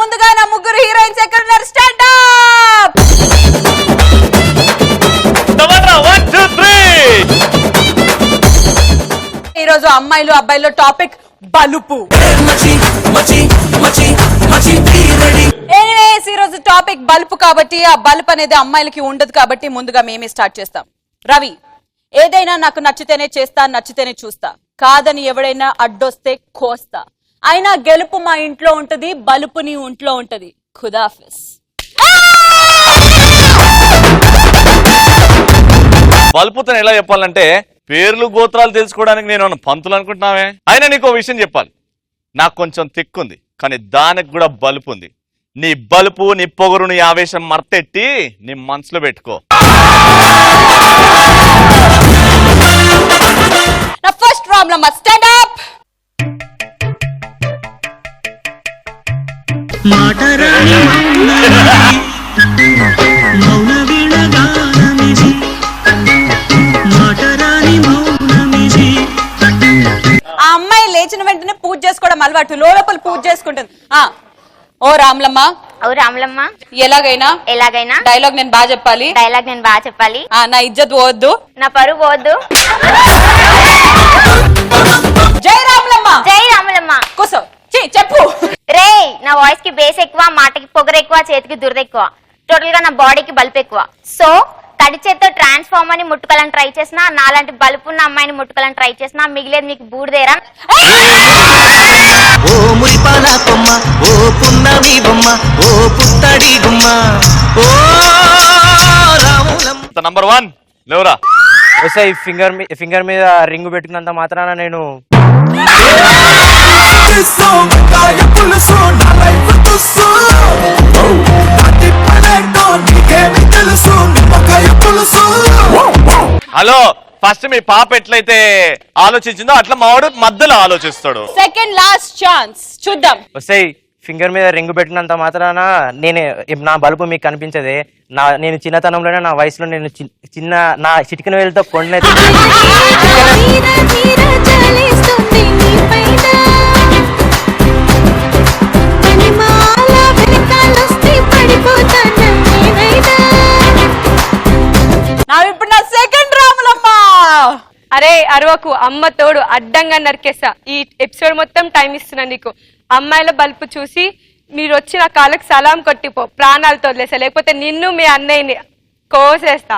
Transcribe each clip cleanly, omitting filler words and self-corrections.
ముందుగా నా ముగ్గురు హీరోయిన్స్ ఎక్కడ ఉన్నారు? Stand up. ఈ రోజు అమ్మాయిలు అబ్బాయిలు టాపిక్ బలుపు. ఎనీవేస్ ఈ రోజు టాపిక్ బలుపు కాబట్టి ఆ బలుపు అనేది అమ్మాయిలకి ఉండదు కాబట్టి ముందుగా మేమే స్టార్ట్ చేస్తాం. రవి, ఏదైనా నాకు నచ్చితేనే చేస్తా, నచ్చితేనే చూస్తా, కాదని ఎవడైనా అడ్డొస్తే కోస్తా, అయినా గెలుపు మా ఇంట్లో ఉంటది, బలుపు నీ ఒంట్లో ఉంటది. ఖుదాఫిస్. బలుపుతో ఎలా చెప్పాలంటే పేర్లు గోత్రాలు తెలుసుకోవడానికి నేను పంతులు అనుకుంటున్నావే. అయినా నీకు విషయం చెప్పాలి, నాకు కొంచెం తిక్కుంది కానీ దానికి కూడా బలుపు ఉంది. నీ బలుపు, నీ పొగరు, నీ ఆవేశం మర్తెట్టి నీ మనసులో పెట్టుకో. నా ఫస్ట్ ప్రాబ్లమ్, స్టాండ్ అప్. ఆ అమ్మాయి లేచిన వెంటనే పూజ చేసుకోవడం అలవాటు, లోపల పూజ చేసుకుంటుంది. ఓ రామ్లమ్మ, ఓ రామ్లమ్మ, ఎలాగైనా డైలాగ్ నేను బాగా చెప్పాలి. నా ఇజ్జత్ పోవద్దు, నా పరువు పోవద్దు. జై రామ్లమ్మ. జై రామ్లమ్మ. కూసో, చెప్పు. రే, నా వాయిస్ కి బేస్ ఎక్కువ, మాటకి పొగరు ఎక్కువ, చేతికి దురద ఎక్కువ, టోటల్ గా నా బాడీకి బల్బ్ ఎక్కువ. సో తడి చేత్తో ట్రాన్స్ఫార్మర్ ని ముట్టుకోవాలని ట్రై చేసినా, నాలాంటి బలుపున్న అమ్మాయిని ముట్టుకోవాలని ట్రై చేసినా, మిగిలేదు మీకు బూడిదేరా. ఓ మురిపాల కొమ్మ, ఓ పున్నమి బొమ్మ, ఓ పుత్తడి గుమ్మ, ఓ రాములమ్మ. నంబర్ 1 లేవరా. ఫింగర్ మీద రింగ్ పెట్టుకున్నంత మాత్రాన నేను హలో, ఫస్ట్ మీ పాప ఎట్లయితే ఆలోచించిందో అట్లా మావాడు మధ్యలో ఆలోచిస్తాడు. సెకండ్ లాస్ట్ ఛాన్స్, చూద్దాం. వస్తాయి. ఫింగర్ మీద రింగ్ పెట్టినంత మాత్రాన నా బలుపు మీకు కనిపించదే. నేను చిన్నతనంలోనే, నా వయసులో నేను చిన్న నా చిటికిన వేలతో కొండ ఇప్పుడు నా సెకండ్ రాములమ్మ. అరే అరవకు, అమ్మ తోడు అడ్డంగా నరికేసా. ఈ ఎపిసోడ్ మొత్తం టైం ఇస్తున్నా నీకు. అమ్మాయిల బల్పు చూసి మీరు వచ్చి నా కాళ్ళకి సలాం కొట్టిపో, ప్రాణాలతో వదిలేసా, లేకపోతే నిన్ను మీ అన్నయ్యని కోసేస్తా.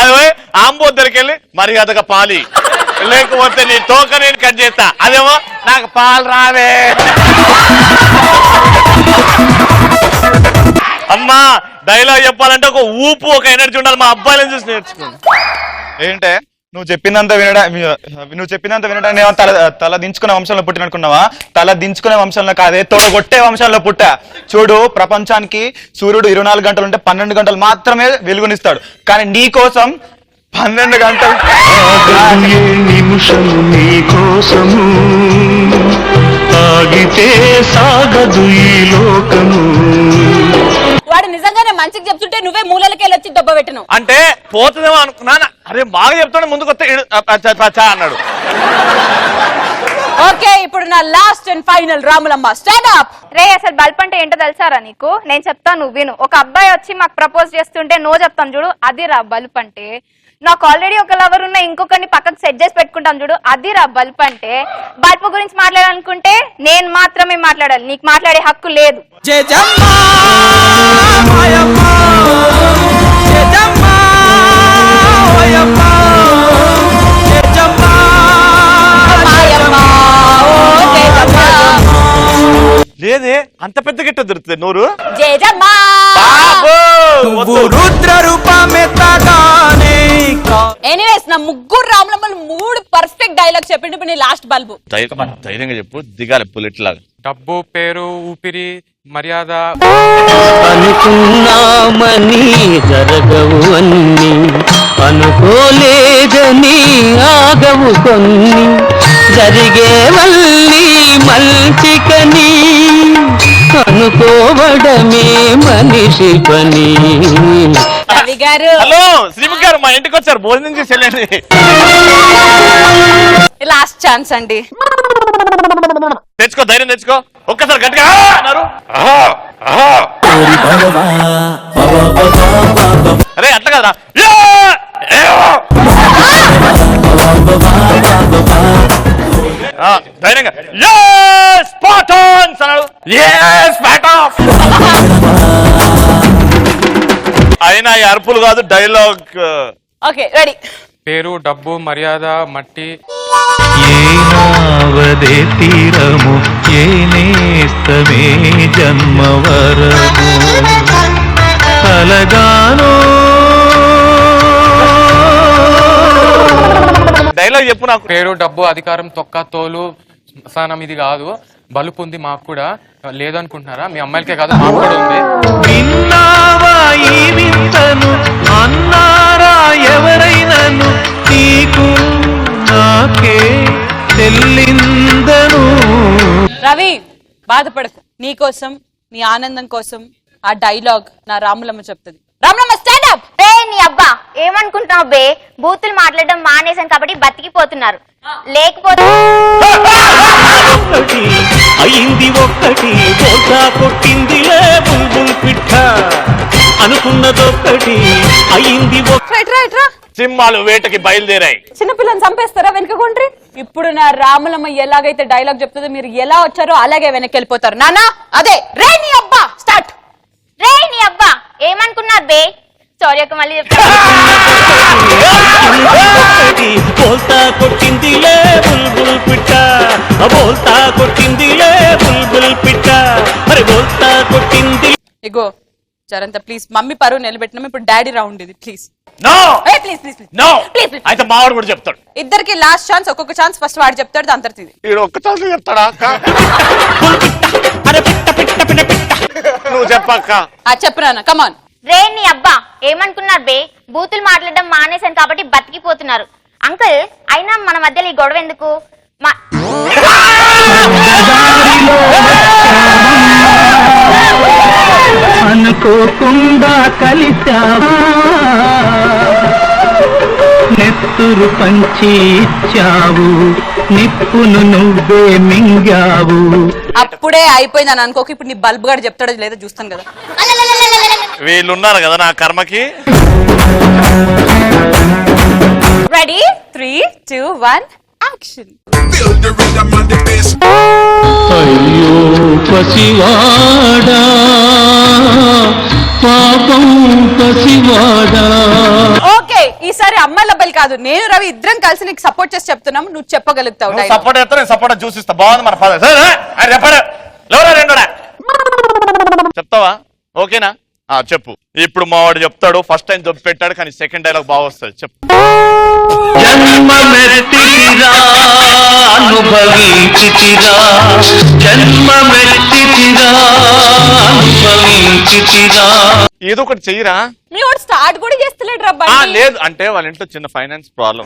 అదే ఆంబోద్దరికెళ్ళి మర్యాదగా పాలి, లేకపోతే నీ తోక నేను కట్ చేస్తా. అదేమో నాకు పాలు రావే. అమ్మా, డైలాగ్ చెప్పాలంటే ఒక ఊపు, ఒక ఎనర్జీ ఉండాలి. మా అబ్బాయిలను చూసి నేర్చుకోండి. ఏంటే నువ్వు చెప్పినంత వినడానికి తల దించుకునే వంశంలో పుట్టిననుకున్నావా? తల దించుకునే వంశంలో కాదే, తోడగొట్టే వంశంలో పుట్టా. చూడు, ప్రపంచానికి సూర్యుడు 24 గంటలు ఉంటే 12 గంటలు మాత్రమే వెలుగునిస్తాడు, కానీ నీ కోసం 12 గంటలు. నిమిషం నీ కోసము ఆగితే సాగదు ఈ లోకము. వాడు నిజంగానే మంచిగా చెప్తుంటే నువ్వే మూలలకి వెళ్ళొచ్చి దెబ్బ పెట్టను అంటే పోతుందేమో అనుకున్నాను. అరే బాగా చెప్తాడు, ముందుకు వస్తే అన్నాడు. ఓకే, ఇప్పుడు నా last and final Ramulamma, stand up. రే, అసలు బల్ప్ అంటే ఏంటో తెలుసారా నీకు? నేను చెప్తాను, నువ్వు విను. ఒక అబ్బాయి వచ్చి మాకు ప్రపోజ్ చేస్తుంటే నో చెప్తాను చూడు, అది రా బల్ప్ అంటే. నాకు ఆల్రెడీ ఒక లవర్ ఉన్న ఇంకొకరిని పక్కకు సెట్ చేసి పెట్టుకుంటాను చూడు, అది రా బల్ప్ అంటే. బల్ప్ గురించి మాట్లాడాలనుకుంటే నేను మాత్రమే మాట్లాడాలి, నీకు మాట్లాడే హక్కు లేదు. లేదే, అంత పెద్ద గిట్ట దొరుకుతుంది నోరు. రుద్ర రూపమెత్తగానే. ఎనీవేస్, నా ముగ్గురు రాములమ్మలు 3 పర్ఫెక్ట్ డైలాగ్ చెప్పిండు. ఇప్పుడు నీ లాస్ట్ బల్బు. ధైర్యంగా చెప్పు, దిగాలి బుల్లెట్ లాగా. డబ్బు, పేరు, ఊపిరి, మర్యాద అనుకున్నామని జరగవు అన్ని, అనుకోలేదని ఆగవు కొన్ని, జరిగే మళ్ళీ మంచికని అనుకోవడమే మనిషి పని. రవి గారు హలో శ్రీముఖ్ గారు మా ఇంటికి వచ్చారు, భోజనం చేసి వెళ్ళండి. లాస్ట్ ఛాన్స్ అండి. తెచ్చుకో, ధైర్యం తెచ్చుకో. ఒక్కసారి గట్టిగా అన్నారు. అరే అట్లా కదరా. ధైర్యంగా స్పాటన్స్ అన్నాడు. అయినా ఈ అరుపులు కాదు, డైలాగ్. Okay ready. పేరు డబ్బు మర్యాద మట్టి. ఏనావదే తీరము ఏనేస్తమే జన్మవరము కలగానో. డైలాగ్ చెప్పు నాకు. పేరు డబ్బు అధికారం తొక్క తోలు స్థానం ఇది కాదు, బలుపు ఉంది మాకు కూడా. లేదనుకుంటున్నారా? మీ అమ్మాయిలకే కాదు మాకు కూడా ఉంది. విన్నావా ఈ వింతను అన్నారా ఎవరైనను నీకు నాకే తెల్లిందను. రవి బాధపడకు, నీ కోసం నీ ఆనందం కోసం ఆ డైలాగ్ నా రాములమ్మ చెప్తుంది. Ramulamma stand up. ఏ నీ అబ్బా ఏమనుకుంటున్నావు బే? బూతులు మాట్లాడడం మానేశాను కాబట్టి బతికిపోతున్నారు, లేకపోతే ఒక్కటి అయింది ఒక్కటి బోసా కొట్టిందిలే బుల్బుల్ పిట్ట అనుకున్నదొక్కటి అయింది. సింహాలు వేటకి బయలుదేరాయి. చిన్నపిల్లని చంపేస్తారా వెనకకుండ్రి? ఇప్పుడు నా రాములమ్మ ఎలాగైతే డైలాగ్ చెప్తుందో మీరు ఎలా వచ్చారో అలాగే వెనక్కి వెళ్ళిపోతారు. నానా అదే రే నీ అబ్బా స్టార్ట్. రే నీ అబ్బా ఏమనుకున్నారు బే? సారీ అక్క మళ్ళీ చెప్తా. బోల్తా కొట్టిందిలే బుల్బుల్ పిట్ట బోల్తా కొట్టిందిలే బుల్బుల్ పిట్ట మరి బోల్తా కొట్టింది. ఇగో జరంత ప్లీజ్, మమ్మీ పరువు నిలబెట్టినాం, ఇప్పుడు డాడీ రౌండ్ ఇది please. No please please no please అయితే మావాడు కూడా చెప్తాడు. ఇద్దరికి లాస్ట్ ఛాన్స్, ఒక్కొక్క ఛాన్స్. ఫస్ట్ వాడు చెప్తాడు, దాని తర్వాత ఇది. ఈడు ఒక్క ఛాన్స్ చెప్తాడా అక్క? నువ్వు చెప్పక్క. చెప్పరానా కమాన్. రే నీ అబ్బా ఏమనుకున్నారు బే? బూతులు మాట్లాడడం మానేశాను కాబట్టి బతికిపోతున్నారు. అంకుల్ అయినా మన మధ్యలో ఈ గొడవ ఎందుకు? అనుకోకుండా కలిసావా నెత్తురు పంచి ఇచ్చావు నిప్పును నువ్వే మింగావు. అప్పుడే అయిపోయింది అని అనుకోక ఇప్పుడు నీ బల్బ్ గారు చెప్తాడో లేదో చూస్తాను కదా. వీళ్ళు ఉన్నారు కదా నా కర్మకి. Ready 3, 2, 1 action. అయ్యో పసివాడా పాపం పసివాడా. ఓకే ఈసారి అమ్మాయిల అబ్బాయిలు కాదు, నేను రవి ఇద్దరం కలిసి నీకు సపోర్ట్ చేసి చెప్తున్నాము, నువ్వు చెప్పగలుగుతావు. నువ్వు సపోర్ట్ చేస్తా, నేను సపోర్ట్ చూసిస్తా. బాగుంది మన ఫాదర్. చెప్తావా? ఓకేనా? చెప్పు. ఇప్పుడు మావాడు చెప్తాడు. ఫస్ట్ టైం దొబ్బి పెట్టాడు కానీ సెకండ్ డైలాగ్ బాగా వస్తుంది. చెప్పు. జన్మమెత్తితిరా అనుభవించితిరా జన్మమెత్తితిరా అనుభవించితిరా. ఏదో ఒకటి చెయ్యరా. మీ వాడు స్టార్ట్ కూడా చేస్తలేడు రా. లేదు అంటే వాళ్ళ ఇంట్లో చిన్న ఫైనాన్స్ ప్రాబ్లం.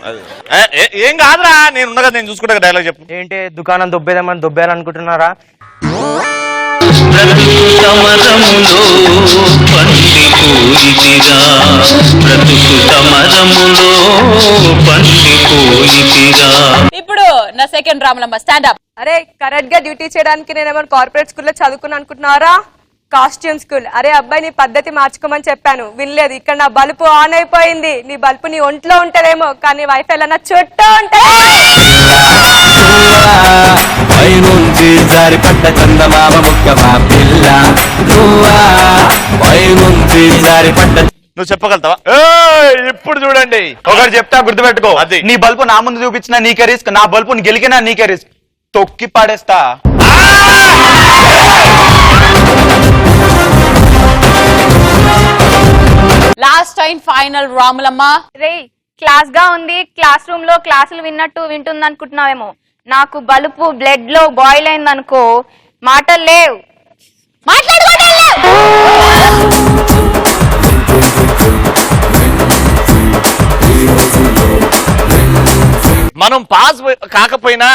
ఏం కాదురా, నేను ఉన్నా కదా, నేను చూసుకుంటా. డైలాగ్ చెప్పు. ఏంటి దుకాణం దొబ్బేదేమని దొబ్బేయాలనుకుంటున్నారా? బ్రతుకు సమరములో పండిపోయితిరా బ్రతుకు సమరములో పండిపోయితిరా. ఇప్పుడు నా సెకండ్ రాములమ్మ స్టాండ్ అప్. అరే కరెక్ట్ గా డ్యూటీ చేయడానికి నేను ఏమైనా కార్పొరేట్ స్కూల్లో చదువుకున్నా అనుకుంటున్నారా? Costume school. అరే అబ్బాయి నీ పద్ధతి మార్చుకోమని చెప్పాను, వినలేదు. ఇక్కడ నా బల్బు ఆన్ అయిపోయింది. నీ బల్బు నీ ఒంట్లో ఉంటదేమో కానీ వైఫై నా చుట్టూ ఉంటది. పైనుంచి జారిపడ్డ చందమామ ముఖ్యమా పిల్ల పైనుంచి జారిపడ్డ. నువ్వు చెప్పగలుగుతావా? ఇప్పుడు చూడండి, ఒకటి చెప్తా గుర్తుపెట్టుకో. అది. నీ బల్బు నా ముందు చూపించిన నీకే రిస్క్, నా బల్బు గెలికినా నీకే రిస్క్. తొక్కి పాడేస్తా. Last time final Ramulamma. రే క్లాస్ గా ఉంది, క్లాస్ రూమ్ లో క్లాసులు విన్నట్టు వింటుంది అనుకుంటున్నావేమో. నాకు బలుపు బ్లడ్ లో బాయిల్ అయింది అనుకో, మాటలు లేవు, మనం పాస్ కాకపోయినా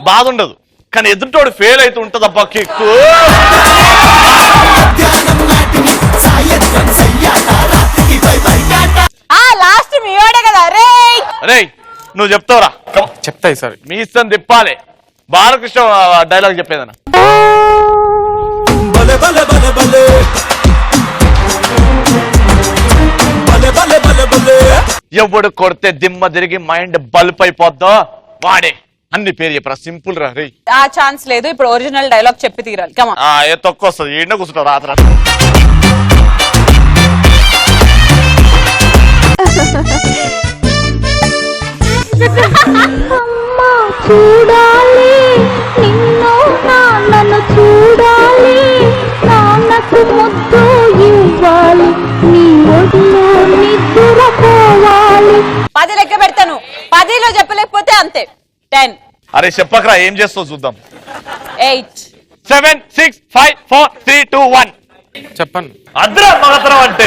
బాధ ఉండదు, కానీ ఎదుటోడు ఫెయిల్ అయితే ఉంటదబ్బా కిక్కు. లాస్ట్ మీ వాడే కదా రే. అరే నువ్వు చెప్తావురా, చెప్తా ఈసారి. మీ ఇష్టం తిప్పాలి. బాలకృష్ణ డైలాగ్ చెప్పేదన్న. ఎవడు కొడితే దిమ్మ తిరిగి మైండ్ బల్బ్ అయిపోద్దో వాడే. అన్ని పేరు చెప్పరా, సింపుల్ రా రే. ఆ ఛాన్స్ లేదు, ఇప్పుడు ఒరిజినల్ డైలాగ్ చెప్పి తీరాలి. కమా ఏ తొక్క వస్తుంది, ఏంటో కూర్చుంటావు రాత్ర. అమ్మా చూడాలి నిన్ను నాన్నను చూడాలి, నాన్నకు ముద్దు ఇవ్వాలి, నీ ఒడిలో నిద్రపోవాలి. 10 లెక్క పెడతాను, 10లో చెప్పలేకపోతే అంతే. 10 అరే చెప్పకరా, ఏం చేస్తావు చూద్దాం. 8 7 6 5 4 3 2 1 చెప్పండి. అద్రా మగతరం అంటే